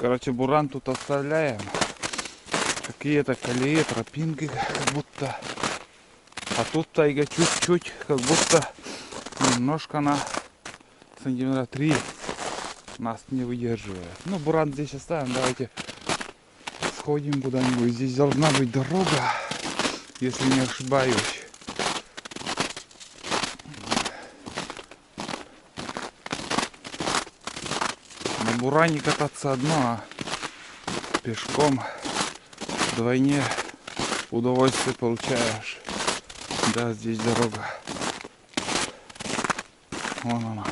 Короче, буран тут оставляем. Какие-то колеи, тропинки, как будто. А тут тайга чуть-чуть, как будто немножко на сантиметра 3 нас не выдерживает. Ну, буран здесь оставим. Давайте сходим куда-нибудь. Здесь должна быть дорога, если не ошибаюсь. На буране кататься одно, а пешком вдвойне удовольствие получаешь. Да, здесь дорога. Вон она.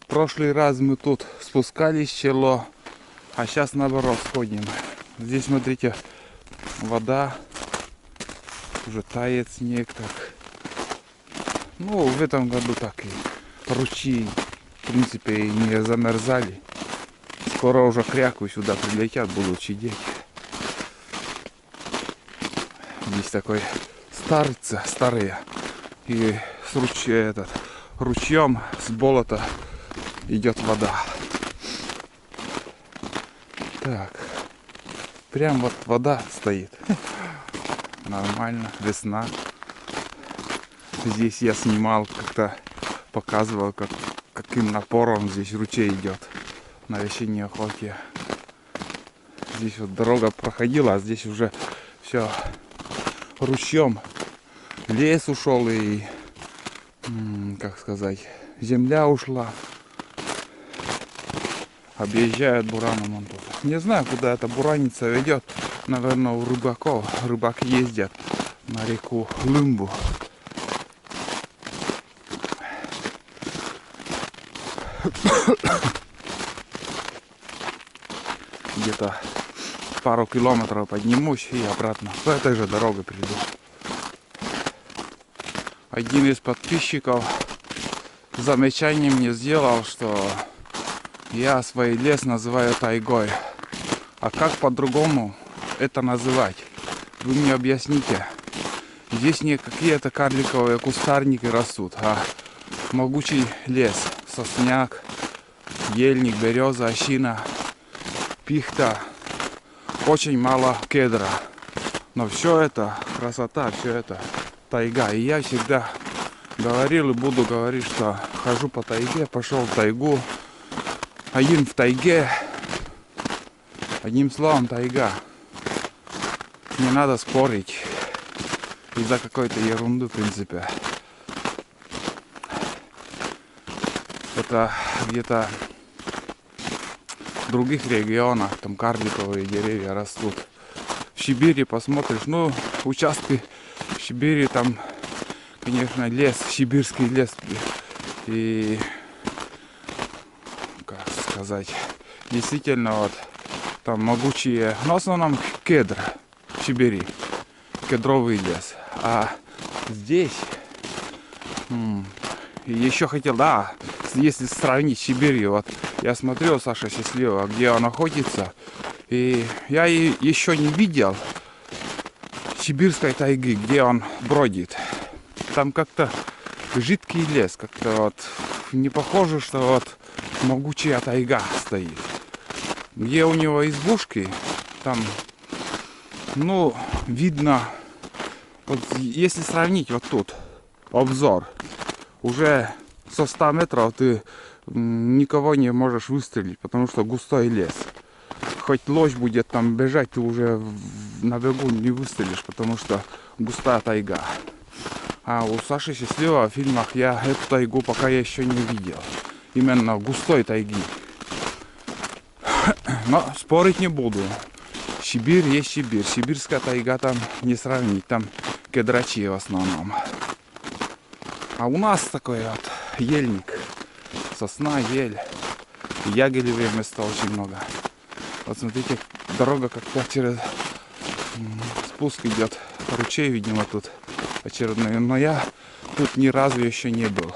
В прошлый раз мы тут спускались чело, а сейчас наоборот сходим. Здесь, смотрите, вода. Уже тает снег так. Ну, в этом году так и ручьи, в принципе, и не замерзали. Скоро уже кряку сюда прилетят, будут чадить. Здесь такой старцы старые. И с ручьем с болота идет вода. Так. Прям вот вода стоит. Нормально. Весна. Здесь я снимал, как-то показывал, каким напором здесь ручей идет на весенней охоте. Здесь вот дорога проходила, а здесь уже все ручьем. Лес ушел и, как сказать, земля ушла. Объезжают бураном он тут. Не знаю, куда эта бураница ведет. Наверное, у рыбаков. Рыбаки ездят на реку Лымбу. Где-то пару километров поднимусь и обратно по этой же дороге приду. Один из подписчиков замечание мне сделал, что я свой лес называю тайгой. А как по-другому это называть? Вы мне объясните. Здесь не какие-то карликовые кустарники растут, а могучий лес. Сосняк, ельник, береза, осина, пихта. Очень мало кедра. Но все это красота, все это тайга. И я всегда говорил и буду говорить, что хожу по тайге, пошел в тайгу. Один в тайге. Одним словом, тайга. Не надо спорить из-за какой-то ерунды, в принципе. Это где-то в других регионах там карликовые деревья растут. В Сибири посмотришь, ну, участки в Сибири, там, конечно, лес, сибирский лес. И, как сказать, действительно, вот, там могучие, но в основном кедр в Сибири, кедровый лес. А здесь, еще хотел, да, если сравнить с Сибирью, вот, я смотрел Саша Счастливого, где он охотится, и я еще не видел сибирской тайги, где он бродит. Там как-то жидкий лес, как-то вот не похоже, что вот могучая тайга стоит. Где у него избушки, там, ну, видно, вот если сравнить вот тут, обзор, уже со 100 метров ты никого не можешь выстрелить, потому что густой лес. Хоть лось будет там бежать, ты уже на бегу не выстрелишь, потому что густая тайга. А у Саши Счастливого в фильмах я эту тайгу пока еще не видел. Именно густой тайги. Но спорить не буду. Сибирь есть Сибирь. Сибирская тайга там не сравнить. Там кедрачи в основном. А у нас такой вот ельник. Сосна, ель. Ягелевые места очень много. Вот смотрите, дорога как-то через спуск идет. Ручей, видимо, тут очередной. Но я тут ни разу еще не был.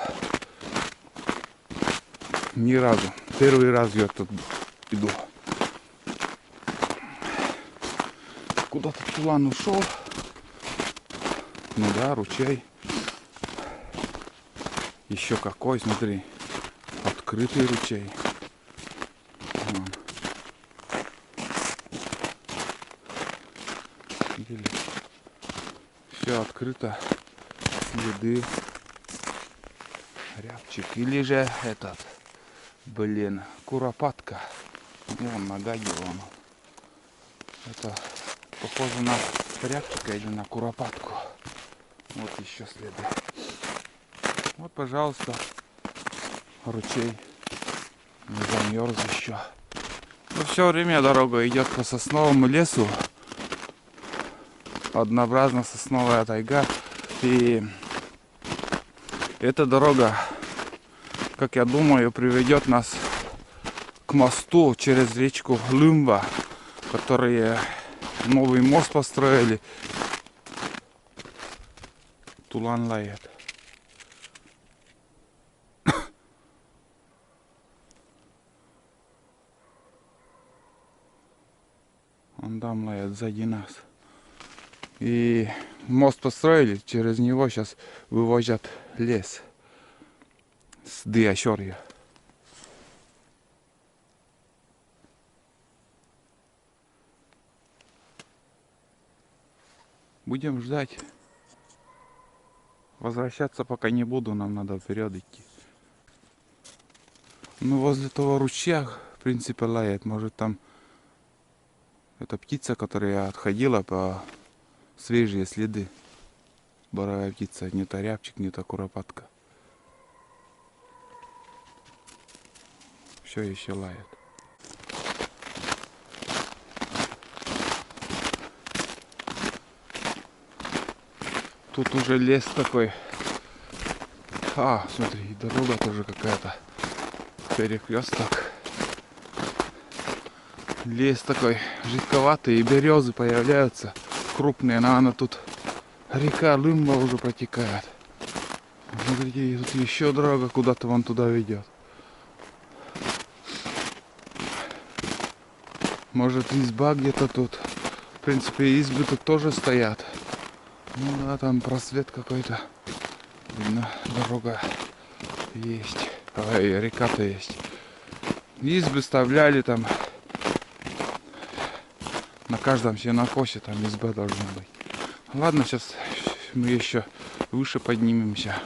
Ни разу. Первый раз я тут иду. Куда-то тулан ушел. Ну да, ручей. Еще какой, смотри. Открытый ручей. Все открыто. Следы. Рябчик. Или же этот, блин, куропатка. Вон нога вон. Это похоже на рябчика или на куропатку. Вот еще следы. Вот, пожалуйста, ручей. Не замерз еще. Но все время дорога идет по сосновому лесу. Однообразно сосновая тайга. И эта дорога, как я думаю, приведет нас к мосту через речку Лымба, которые новый мост построили. Тулан лает. Он там лает сзади нас. И мост построили, через него сейчас вывозят лес с Диашорья. Будем ждать. Возвращаться пока не буду, нам надо вперед идти. Ну, возле того ручья, в принципе, лает. Может, там эта птица, которая отходила по свежие следы. Боровая птица, не то рябчик, не то куропатка. Все еще лает. Тут уже лес такой. А, смотри, дорога тоже какая-то. Перекресток. Лес такой жидковатый, и березы появляются крупные. Наверное, тут река Лымба уже протекает. Смотрите, тут еще дорога куда-то вон туда ведет. Может, изба где-то тут. В принципе, избы тут тоже стоят. Ну да, там просвет какой-то. Видно, дорога есть. Ой, река-то есть. Избы вставляли там. На каждом сенокосе там изба должна быть. Ладно, сейчас мы еще выше поднимемся.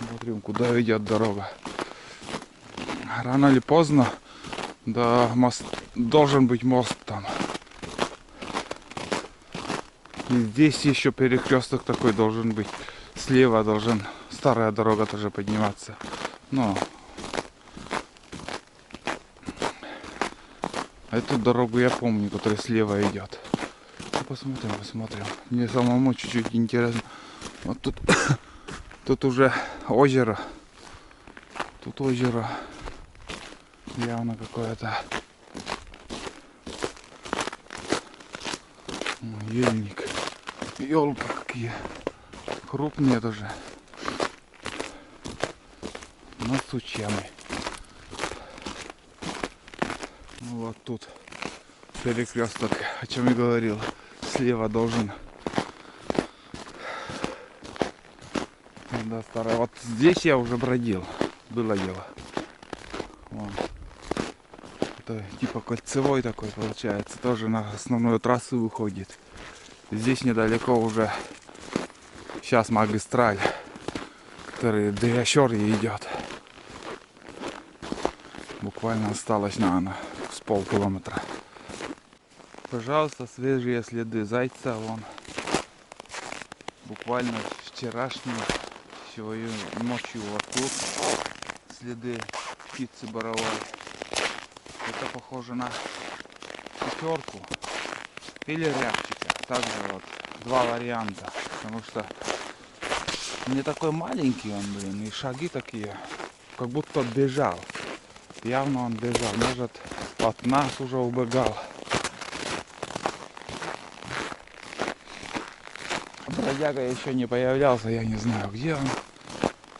Смотрим, куда ведет дорога. Рано или поздно, да, мост, должен быть мост там. И здесь еще перекресток такой должен быть. Слева должен старая дорога тоже подниматься. Но эту дорогу я помню, которая слева идет. Посмотрим, посмотрим. Мне самому чуть-чуть интересно. Вот тут, тут уже озеро. Тут озеро явно какое-то. Ельник. Елка какие. Крупные тоже. Но с сучьями. Ну вот тут перекресток, о чем я говорил. Слева должен. Да, старая. Вот здесь я уже бродил. Было дело. Вон. Это типа кольцевой такой получается. Тоже на основную трассу выходит. Здесь недалеко уже сейчас магистраль, который до Ящорья идет. Буквально осталось, наверное, с полкилометра. Пожалуйста, свежие следы зайца вон. Буквально вчерашнего, сегодня ночью вокруг следы птицы боровой. Это похоже на пятерку или рябчика. Также вот два варианта, потому что не такой маленький он, блин, и шаги такие, как будто бежал. Явно он бежал, может, от нас уже убегал. Бродяга еще не появлялся, я не знаю, где он.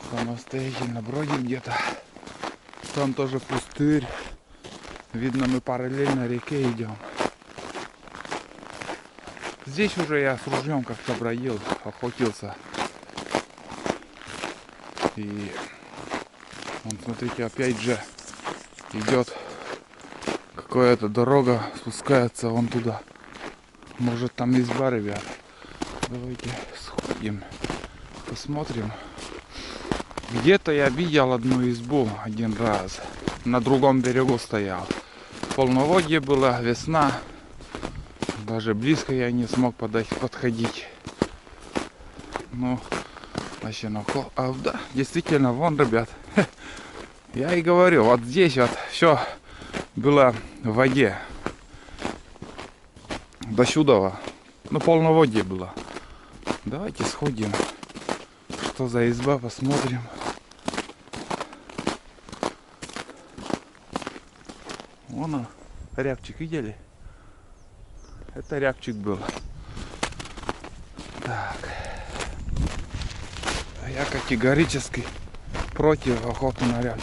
Самостоятельно бродит где-то. Там тоже пустырь. Видно, мы параллельно реке идем. Здесь уже я с ружьем как-то бродил, охотился. И вон, смотрите, опять же идет какая-то дорога, спускается вон туда. Может, там изба, ребят. Давайте сходим, посмотрим. Где-то я видел одну избу один раз. На другом берегу стоял. Полноводье было, весна. Даже близко я не смог подходить. Ну, вообще, да, действительно, вон, ребят. Я и говорю, вот здесь вот все было в воде. До сюда. Ну, полноводье было. Давайте сходим. Что за изба, посмотрим. Вон он, рябчик, видели? Это рябчик был. Так. Я категорически против охоты на рябь.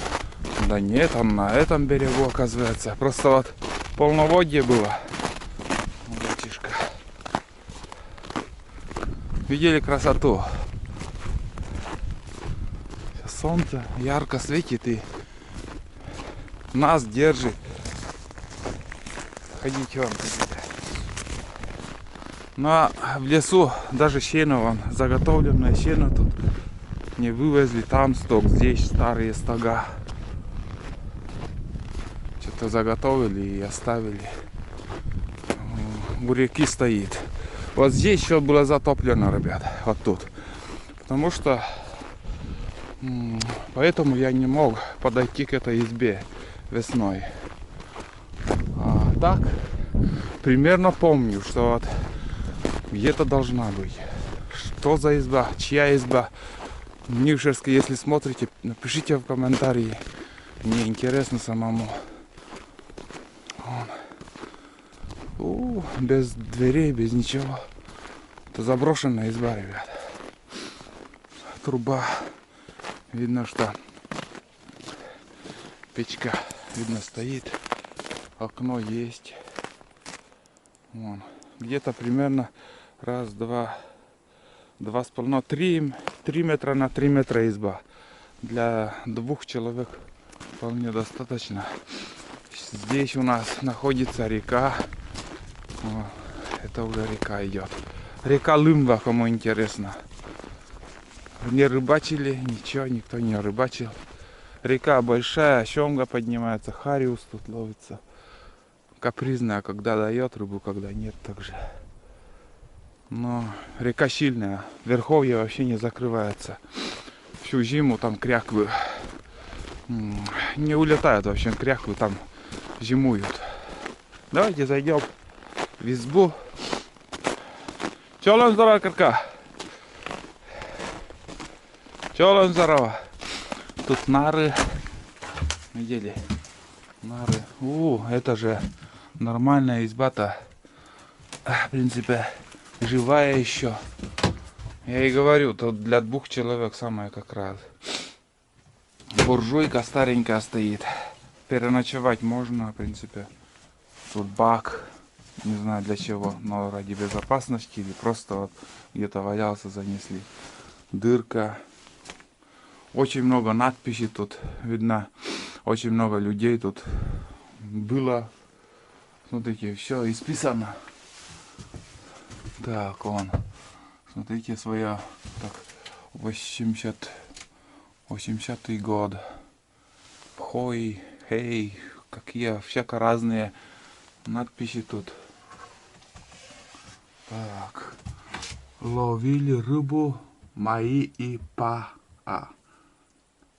Да нет, он на этом берегу, оказывается. Просто вот полноводье было. Братишка. Видели красоту? Солнце ярко светит и нас держит. Ходите вон. Ну а в лесу даже сено, вон, заготовленное сено тут не вывезли. Там сток, здесь старые стога. Что-то заготовили и оставили. У реки стоит. Вот здесь все было затоплено, ребят. Вот тут. Потому что поэтому я не мог подойти к этой избе весной. А так примерно помню, что вот где-то должна быть. Что за изба? Чья изба? Нившерская, если смотрите, напишите в комментарии. Мне интересно самому. Без дверей, без ничего. Это заброшенная изба, ребят. Труба. Видно, что печка, видно, стоит. Окно есть. Вон. Где-то примерно раз, два, 2,5, 3 метра на 3 метра изба. Для 2 человек вполне достаточно. Здесь у нас находится река. О, это уже река идет. Река Лымва, кому интересно. Не рыбачили, ничего, никто не рыбачил. Река большая, семга поднимается, хариус тут ловится. Капризная, когда дает рыбу, когда нет, также. Но река сильная, верховье вообще не закрывается. Всю зиму там кряквы не улетают вообще, кряквы там зимуют. Давайте зайдем в избу. Чё, здорово, карка? Чё, здорово? Тут нары. Видели? Нары. Это же нормальная изба-то. В принципе, живая еще. Я и говорю, тут для 2 человек самое как раз. Буржуйка старенькая стоит. Переночевать можно, в принципе. Тут бак. Не знаю для чего, но ради безопасности или просто вот где-то валялся, занесли. Дырка. Очень много надписей тут видно. Очень много людей тут было. Смотрите, все исписано. Так, он. Смотрите, своя. Так, 80-й год. Хой, хей, какие всяко разные надписи тут. Так. Ловили рыбу мои и Па-А.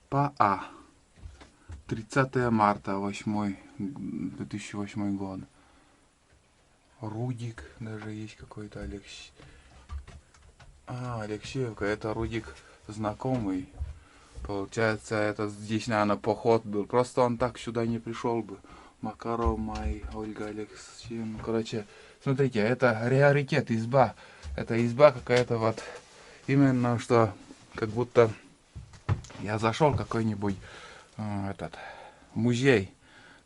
Па-А. 30 марта 2008 год. Рудик даже есть какой-то Алексеевка. Это Рудик знакомый. Получается, это здесь, наверное, поход был. Просто он так сюда не пришел бы. Макаров, Май, Ольга Алексеевна. Короче, смотрите, это раритет, изба. Это изба какая-то вот. Именно что, как будто я зашел в какой-нибудь музей,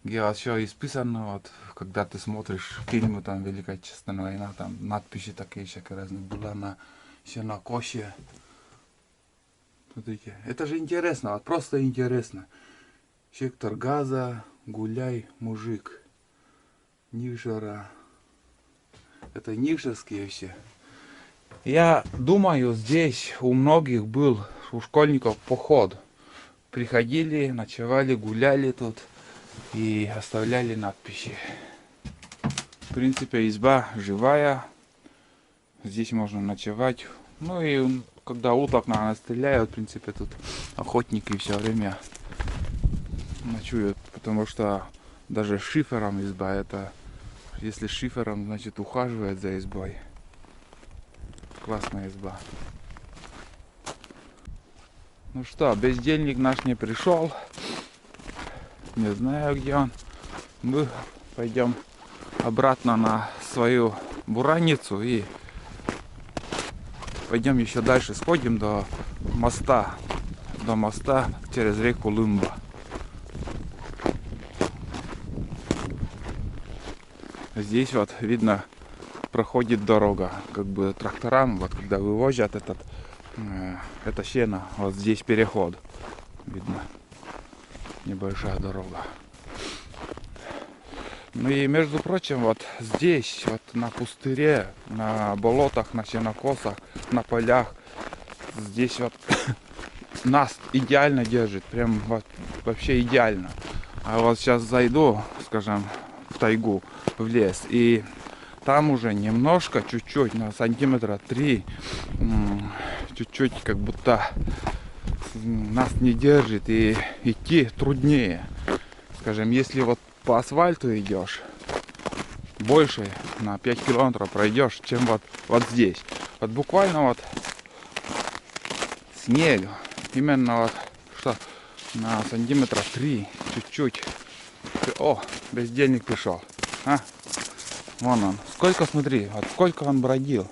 где вот все исписано, вот, когда ты смотришь фильмы, там, Великая Отечественная война, там, надписи такие всякие разные, была на сенокосе. Смотрите, это же интересно, вот просто интересно. Сектор газа, гуляй, мужик. Нившера. Это нившерские все. Я думаю, здесь у многих был, у школьников, поход. Приходили, ночевали, гуляли тут и оставляли надписи. В принципе, изба живая. Здесь можно ночевать. Ну и когда уток, наверное, стреляют, в принципе, тут охотники все время ночуют. Потому что даже шифером изба, это если шифером, значит, ухаживает за избой. Классная изба. Ну что, бездельник наш не пришел. Не знаю, где он. Мы пойдем обратно на свою бураницу и пойдем еще дальше, сходим до моста через реку Лымба. Здесь вот видно проходит дорога, как бы тракторам, вот когда вывозят это сено, вот здесь переход, видно, небольшая дорога. Ну и между прочим, вот здесь, вот на пустыре, на болотах, на сенокосах, на полях, здесь вот нас идеально держит, прям вот вообще идеально. А вот сейчас зайду, скажем, в тайгу, в лес, и там уже немножко, чуть-чуть, на сантиметра 3, чуть-чуть как будто нас не держит и идти труднее. Скажем, если вот по асфальту идешь, больше на 5 километров пройдешь, чем вот здесь. Вот буквально вот снег, именно вот что на сантиметра 3, чуть-чуть. О, бездельник пришел. А? Вон он. Сколько, смотри, вот сколько он бродил.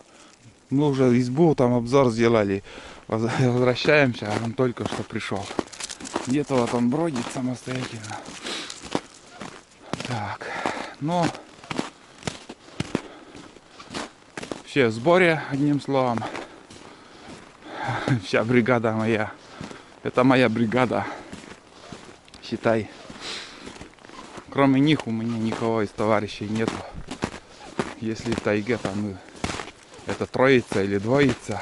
Мы уже избу там обзор сделали. Возвращаемся, а он только что пришел. Где-то вот он бродит самостоятельно. Так, ну, все в сборе, одним словом. Вся бригада моя. Это моя бригада. Считай. Кроме них у меня никого из товарищей нету. Если в тайге там это троица или двоица.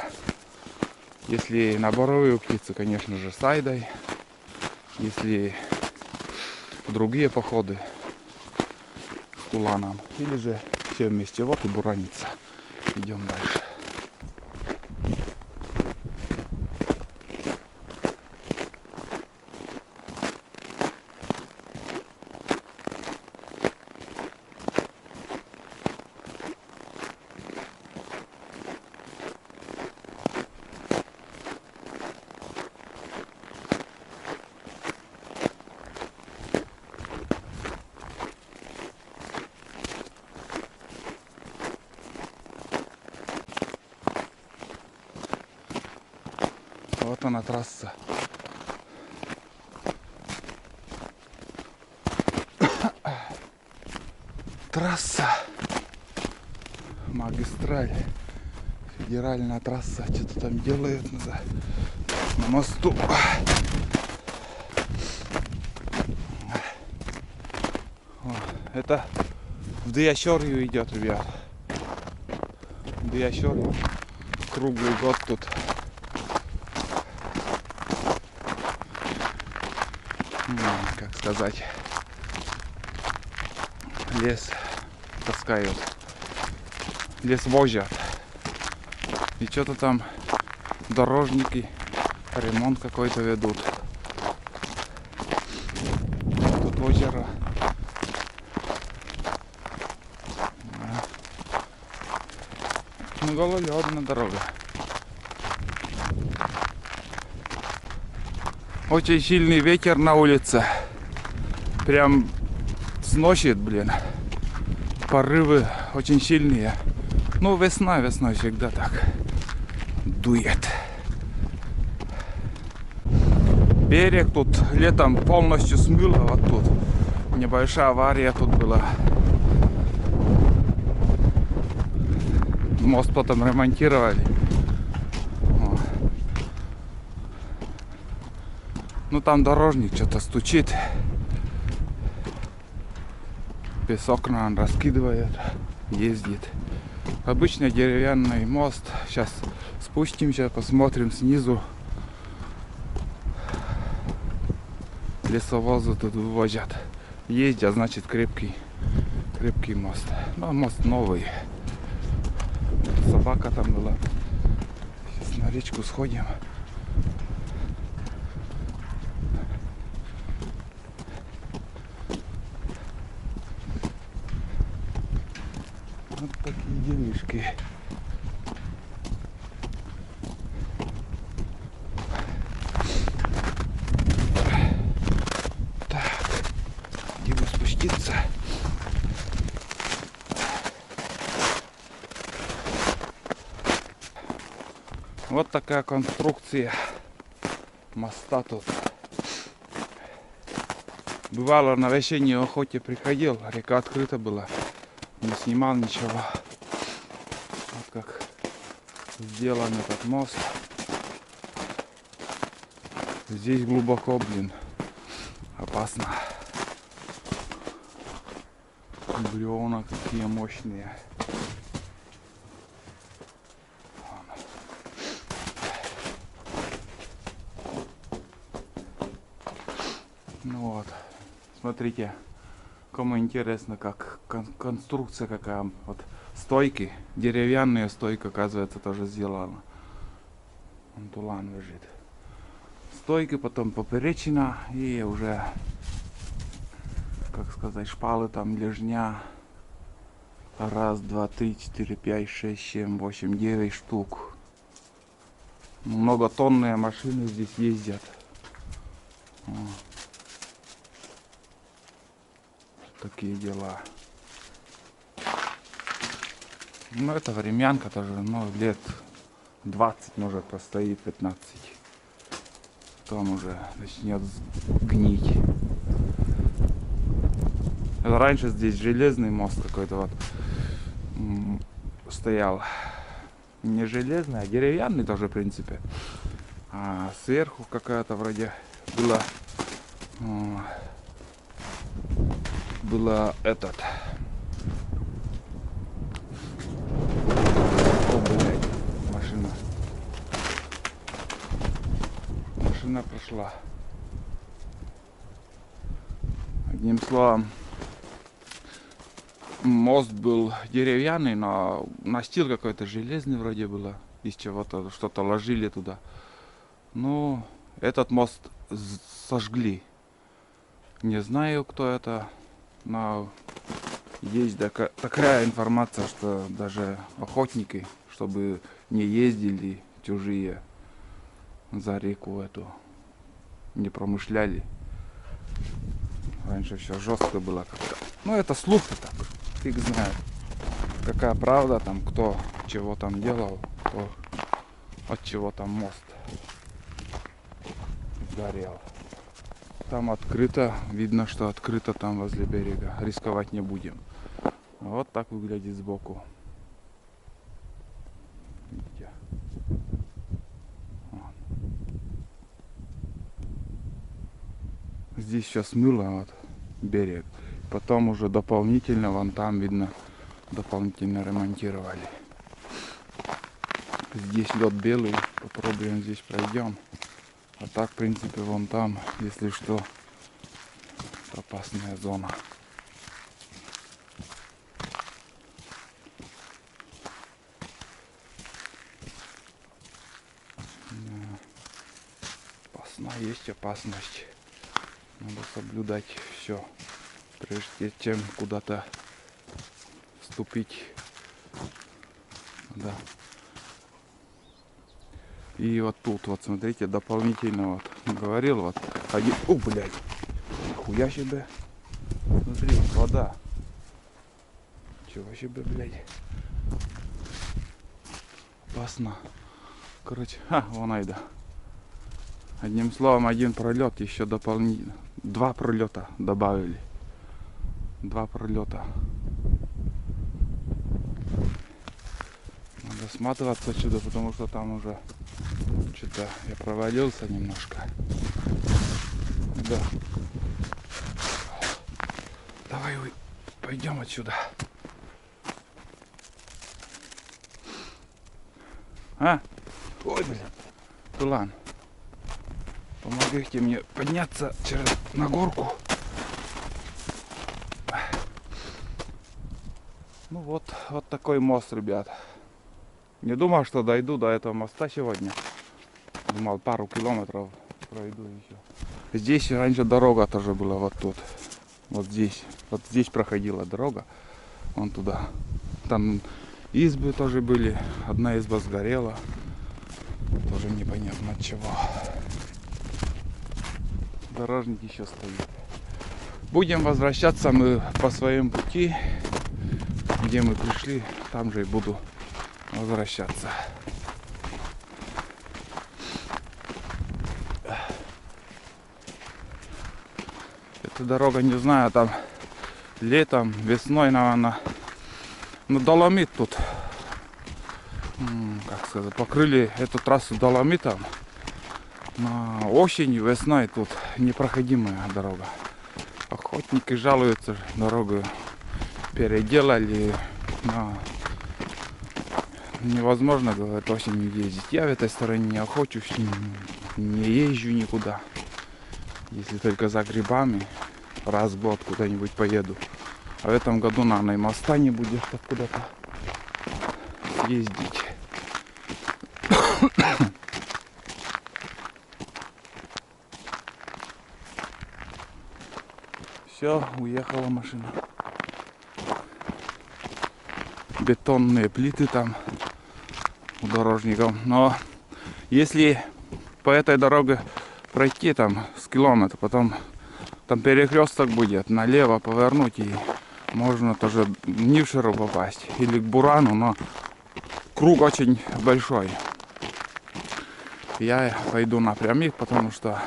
Если на боровую птицу, конечно же, с Айдой. Если в другие походы с Туланом. Или же все вместе. Вот и бураница. Идем дальше. Вот она трасса. Трасса. Магистраль. Федеральная трасса. Что-то там делают на мосту. О, это в Диящорью идет, ребят. Диящорью. Круглый год тут. Как сказать, лес таскают, лес возят. И что-то там дорожники ремонт какой-то ведут. Тут озеро. Ну, гололедная дорога. Очень сильный ветер на улице. Прям сносит, блин. Порывы очень сильные. Ну, весной всегда так дует. Берег тут летом полностью смыло. Вот тут небольшая авария тут была. Мост потом ремонтировали. Ну там дорожник что-то стучит. Песок, наверное, раскидывает, ездит. Обычный деревянный мост. Сейчас спустимся, посмотрим снизу. Лесовозы тут вывозят. Ездят, значит, крепкий мост. Ну, мост новый. Собака там была. Сейчас на речку сходим. Вот такие делишки. Так, где бы спуститься? Вот такая конструкция моста тут. Бывало, на весенней охоте приходил, река открыта была. Не снимал ничего. Вот как сделан этот мост. Здесь глубоко, блин. Опасно. Бревна какие мощные. Ну вот. Смотрите. Кому интересно, как конструкция какая. Вот стойки, деревянные стойки, оказывается, тоже сделана. Вон тулан лежит. Стойки, потом поперечина и уже, как сказать, шпалы там, лежня. Раз, два, три, четыре, пять, шесть, семь, восемь, 9 штук. Многотонные машины здесь ездят. Такие дела. Ну, это времянка тоже, ну, лет 20 может простоит, 15. Потом уже начнет гнить. Раньше здесь железный мост какой-то вот стоял. Не железный, а деревянный тоже, в принципе. А сверху какая-то вроде была этот. О, блядь, машина прошла. Одним словом, мост был деревянный, но настил какой-то железный вроде было. Из чего-то что-то ложили туда. Ну, этот мост сожгли. Не знаю, кто это. Но есть такая информация, что даже охотники, чтобы не ездили чужие за реку эту, не промышляли. Раньше все жестко было как-то. Ну, это слухи так, фиг знает. Какая правда там, кто чего там делал, кто от чего там мост горел. Там открыто, видно, что открыто там возле берега. Рисковать не будем. Вот так выглядит сбоку. Видите? Вот. Здесь сейчас мыло, вот берег. Потом уже дополнительно, вон там видно, дополнительно ремонтировали. Здесь лед белый, попробуем здесь пройдем. А так, в принципе, вон там, если что, опасная зона. Опасна, есть опасность. Надо соблюдать все, прежде чем куда-то вступить. Да. И вот тут вот, смотрите, дополнительно вот говорил, вот один. О, блядь, нихуя себе. Смотри, вода. Чего себе, блядь. Опасно. Короче, вон айда. Одним словом, один пролет, еще дополнительно. 2 пролета добавили. 2 пролета. Надо сматываться отсюда, потому что там уже что-то я провалился немножко. Да. Давай пойдем отсюда. А? Ой, блин. Тулан. Помогите мне подняться на горку. Ну вот такой мост, ребят. Не думал, что дойду до этого моста сегодня. Думал, пару километров пройду еще. Здесь раньше дорога тоже была, вот тут. Вот здесь проходила дорога. Вон туда. Там избы тоже были. Одна изба сгорела. Тоже непонятно от чего. Дорожник еще стоит. Будем возвращаться мы по своему пути. Где мы пришли, там же и буду возвращаться. Эта дорога, не знаю, там летом, весной, наверное, ну, доломит тут. Как сказать, покрыли эту трассу доломитом. Но осенью, весной тут непроходимая дорога. Охотники жалуются, дорогу переделали, но невозможно, говорят, осенью ездить. Я в этой стороне не охочусь, не езжу никуда. Если только за грибами, раз в год куда-нибудь поеду. А в этом году, наверное, и моста не будет, так куда-то ездить. Все, уехала машина. Бетонные плиты там у дорожников. Но если по этой дороге пройти там с километра, потом там перекресток будет, налево повернуть, и можно тоже в Нившеру попасть или к Бурану, но круг очень большой. Я пойду напрямик, потому что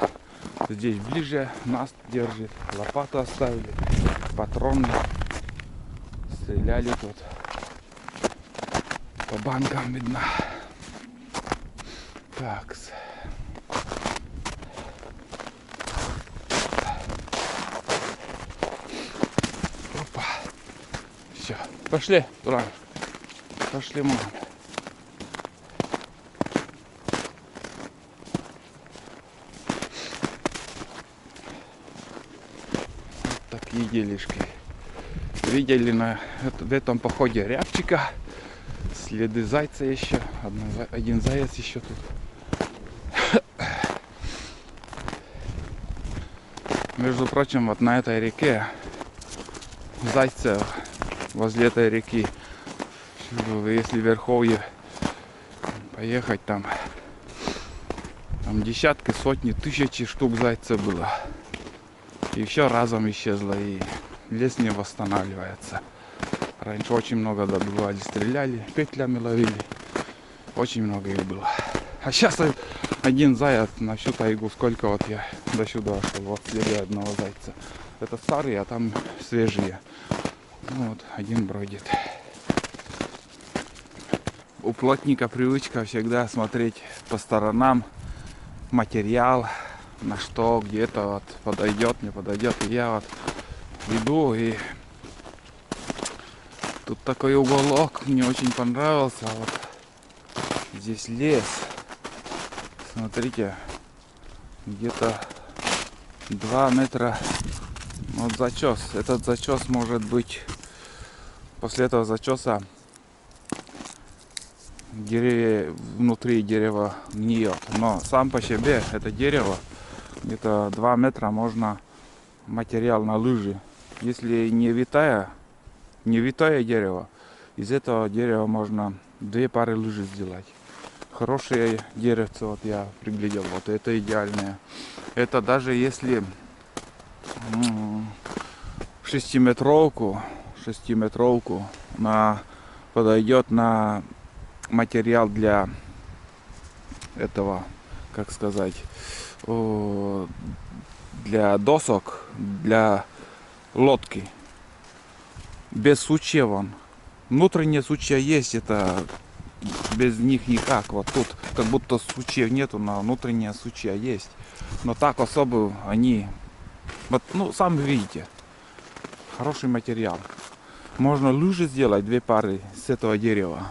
здесь ближе, нас держит. Лопату оставили, патроны, стреляли тут. По банкам видно. Так. Опа. Все. Пошли, Туран. Пошли, мама. Вот такие делишки. Видели в этом походе рябчика. Следы зайца еще. Один заяц еще тут. Между прочим, вот на этой реке зайцев возле этой реки, если в Верховье поехать, там десятки, сотни, тысячи штук зайцев было. И все разом исчезло, и лес не восстанавливается. Раньше очень много добывали, стреляли, петлями ловили. Очень много их было. А сейчас один заяц на всю тайгу. Сколько вот я до сюда шел. Вот следы одного зайца. Это старые, а там свежие. Ну вот, один бродит. У плотника привычка всегда смотреть по сторонам. Материал, на что, где-то вот подойдет, не подойдет. И я вот иду, и тут такой уголок мне очень понравился. Вот здесь лес. Смотрите, где-то 2 метра. Вот зачес. Этот зачес может быть, после этого зачеса деревья, внутри дерева гниет. Но сам по себе это дерево где-то 2 метра можно материал на лыжи. Если не витое дерево, из этого дерева можно 2 пары лыжи сделать. Хорошее деревце, вот я приглядел, вот это идеальное. Это даже если 6-метровку подойдет на материал для этого, как сказать, для досок, для лодки. Без сучьев он. Внутренние сучья есть, это без них никак. Вот тут как будто сучьев нету, но внутренние сучья есть. Но так особо они, вот, ну, сами видите, хороший материал. Можно лыжи сделать 2 пары с этого дерева.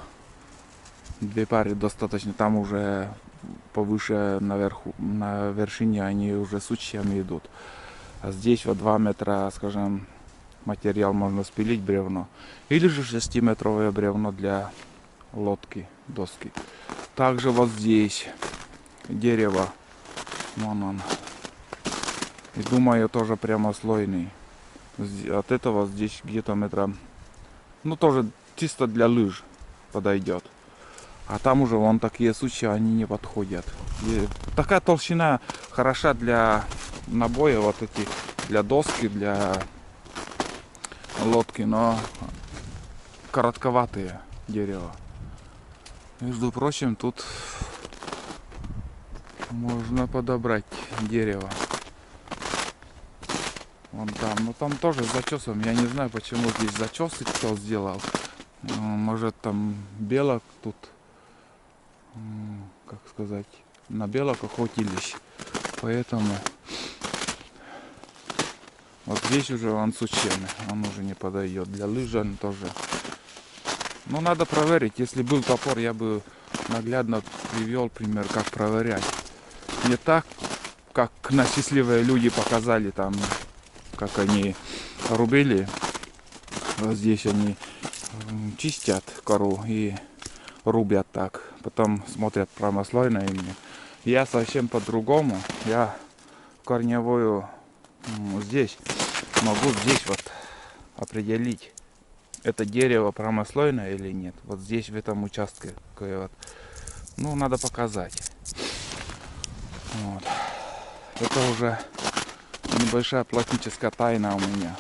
2 пары достаточно. Там уже повыше наверху, на вершине они уже сучьями идут. А здесь вот 2 метра, скажем, материал можно спилить, бревно. Или же 6-метровое бревно для лодки, доски. Также вот здесь дерево. Вон он. И думаю, тоже прямослойный. От этого здесь где-то метра, ну тоже чисто для лыж подойдет. А там уже вон такие сучья, они не подходят. И такая толщина хороша для набоя, вот эти, для доски, для лодки, но коротковатые дерево. Между прочим, тут можно подобрать дерево. Вон там, но там тоже с зачесом. Я не знаю, почему здесь зачесы кто сделал. Может там белок тут, как сказать, на белок охотились. Поэтому вот здесь уже он сучьями, он уже не подойдет. Для лыжан тоже. Но надо проверить. Если был топор, я бы наглядно привел пример, как проверять. Не так, как на счастливые люди показали там, как они рубили. Вот здесь они чистят кору и рубят так. Потом смотрят промыслойно ими. Я совсем по-другому. Я корневую здесь могу здесь вот определить, это дерево промыслойное или нет. Вот здесь в этом участке вот. Ну, надо показать. Вот. Это уже небольшая пластическая тайна у меня.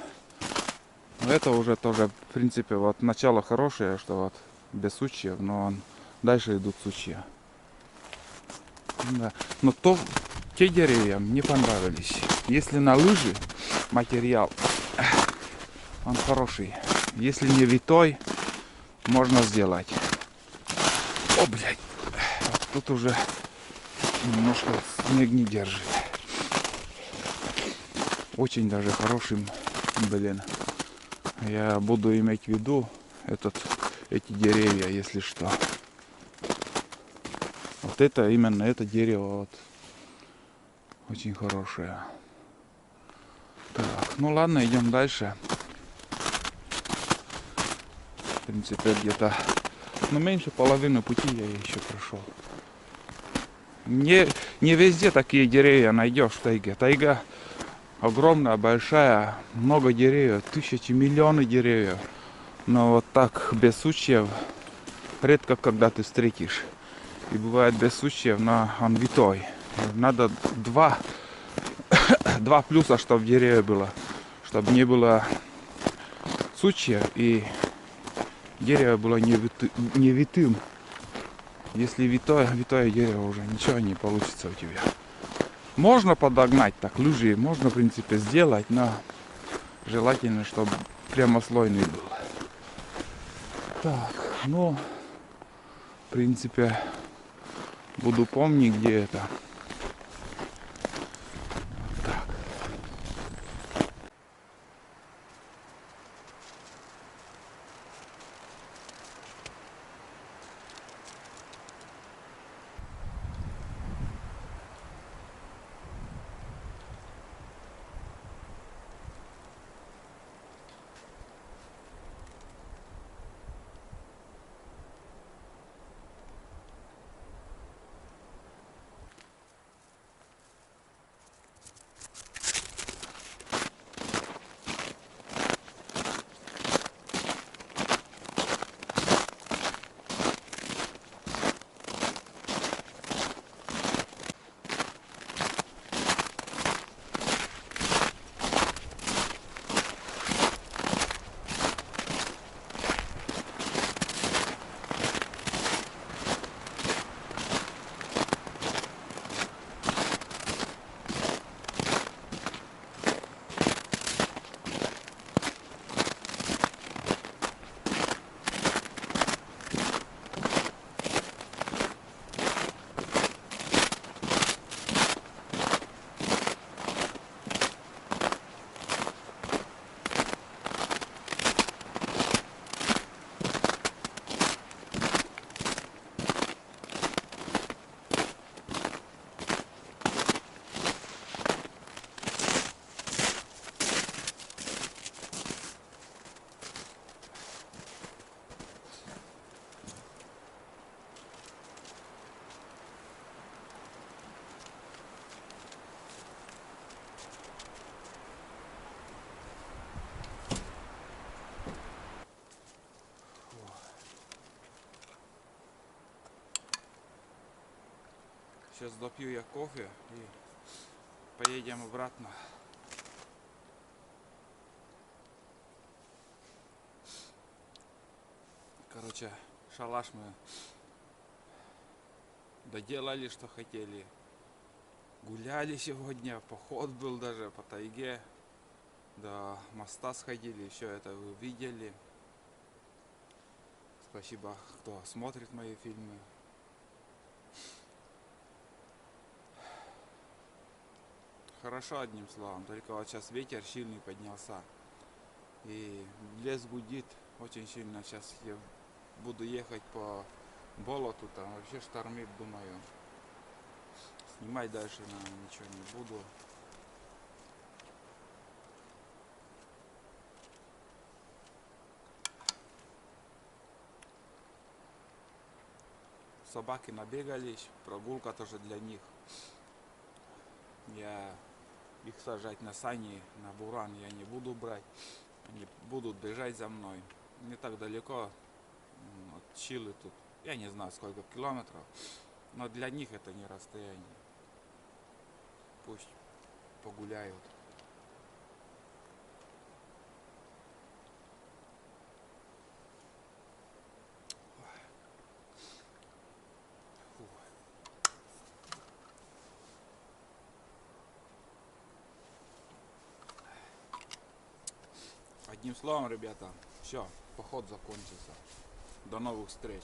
Но это уже тоже, в принципе, вот начало хорошее, что вот без сучьев, но дальше идут сучья. Да. Но те деревья мне понравились. Если на лыжи материал, он хороший. Если не витой, можно сделать. О, блядь. Вот тут уже немножко снег не держит. Очень даже хорошим, блин. Я буду иметь в виду эти деревья, если что. Вот это, именно это дерево вот очень хорошее. Так, ну ладно, идем дальше. В принципе, где-то, ну, меньше половины пути я еще прошел. Не везде такие деревья найдешь в тайге. Тайга огромная, большая, много деревьев, тысячи, миллионы деревьев. Но вот так без сучьев редко когда ты встретишь. И бывает без сучьев, но он витой. Надо два плюса, чтобы деревья было. Чтобы не было сучьев и дерево было не витым. Если витое дерево, уже ничего не получится у тебя. Можно подогнать так лыжи, можно в принципе сделать, но желательно, чтобы прямослойный был. Так, ну, в принципе, буду помнить, где это. Так. Сейчас допью я кофе и поедем обратно. Короче, шалаш мы доделали, что хотели. Гуляли сегодня, поход был даже по тайге. До моста сходили, все это вы видели. Спасибо, кто смотрит мои фильмы. Хорошо, одним словом, только вот сейчас ветер сильный поднялся. И лес гудит очень сильно. Сейчас я буду ехать по болоту, там вообще штормит, думаю. Снимать дальше, наверное, ничего не буду. Собаки набегались, прогулка тоже для них. Я их сажать на сани, на буран я не буду брать. Они будут бежать за мной. Не так далеко от Чилы тут. Я не знаю сколько километров. Но для них это не расстояние. Пусть погуляют. Одним словом, ребята, все, поход закончился. До новых встреч.